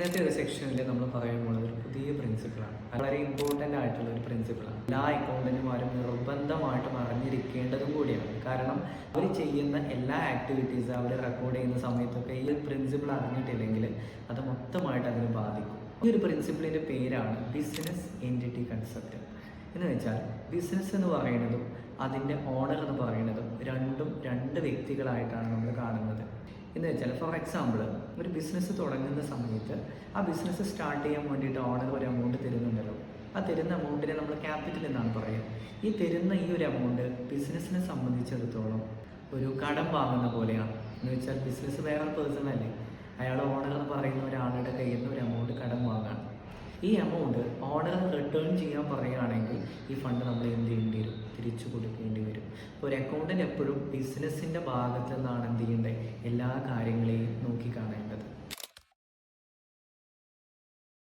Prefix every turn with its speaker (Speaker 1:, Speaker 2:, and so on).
Speaker 1: ഇന്നത്തെ ഒരു സെക്ഷനിൽ നമ്മൾ പറയാൻ പോകുന്നത് ഒരു പുതിയ പ്രിൻസിപ്പിളാണ്. വളരെ ഇമ്പോർട്ടൻ്റ് ആയിട്ടുള്ള ഒരു പ്രിൻസിപ്പിളാണ്. എല്ലാ അക്കൗണ്ടന്റുമാരും നിർബന്ധമായിട്ടും അറിഞ്ഞിരിക്കേണ്ടതും കൂടിയാണ്. കാരണം അവർ ചെയ്യുന്ന എല്ലാ ആക്ടിവിറ്റീസും അവർ റെക്കോർഡ് ചെയ്യുന്ന സമയത്തൊക്കെ ഈ ഒരു പ്രിൻസിപ്പിൾ അറിഞ്ഞിട്ടില്ലെങ്കിൽ അത് മൊത്തമായിട്ട് അതിന് ബാധിക്കും. ഈ ഒരു പ്രിൻസിപ്പിളിൻ്റെ പേരാണ് ബിസിനസ് എൻറ്റിറ്റി കൺസെപ്റ്റ്. എന്ന് വെച്ചാൽ ബിസിനസ് എന്ന് പറയുന്നതും അതിൻ്റെ ഓണർ എന്ന് പറയുന്നതും രണ്ട് വ്യക്തികളായിട്ടാണ് നമ്മൾ കാണുന്നത്. എന്ന് വെച്ചാൽ ഫോർ എക്സാമ്പിൾ ഒരു ബിസിനസ് തുടങ്ങുന്ന സമയത്ത് ആ ബിസിനസ് സ്റ്റാർട്ട് ചെയ്യാൻ വേണ്ടിയിട്ട് ഓണർ ഒരു എമൗണ്ട് തരുന്നുണ്ടല്ലോ. ആ തരുന്ന എമൗണ്ടിനെ നമ്മൾ ക്യാപിറ്റൽ എന്നാണ് പറയുക. ഈ തരുന്ന ഈ ഒരു എമൗണ്ട് ബിസിനസ്സിനെ സംബന്ധിച്ചിടത്തോളം ഒരു കടം വാങ്ങുന്ന പോലെയാണ്. എന്ന് വെച്ചാൽ ബിസിനസ് വേറെ പേഴ്സൺ അല്ലേ, അയാൾ ഓണർ എന്ന് പറയുന്ന ഒരാളുടെ കയ്യിൽ നിന്ന് ഒരു എമൗണ്ട് കടം വാങ്ങാണ്. ഈ എമൗണ്ട് ഓണർ റിട്ടേൺ ചെയ്യാൻ പറയുകയാണെങ്കിൽ ഈ ഫണ്ട് നമ്മൾ എന്ത് ചെയ്യേണ്ടി വരും? തിരിച്ചു കൊടുക്കേണ്ടി വരും. അപ്പോൾ ഒരു അക്കൗണ്ടൻ്റ് എപ്പോഴും ബിസിനസ്സിൻ്റെ ഭാഗത്തു നിന്നാണ് എന്ത് ചെയ്യേണ്ടത്? എല്ലാ കാര്യങ്ങളെയും നോക്കിക്കാണേണ്ടത്.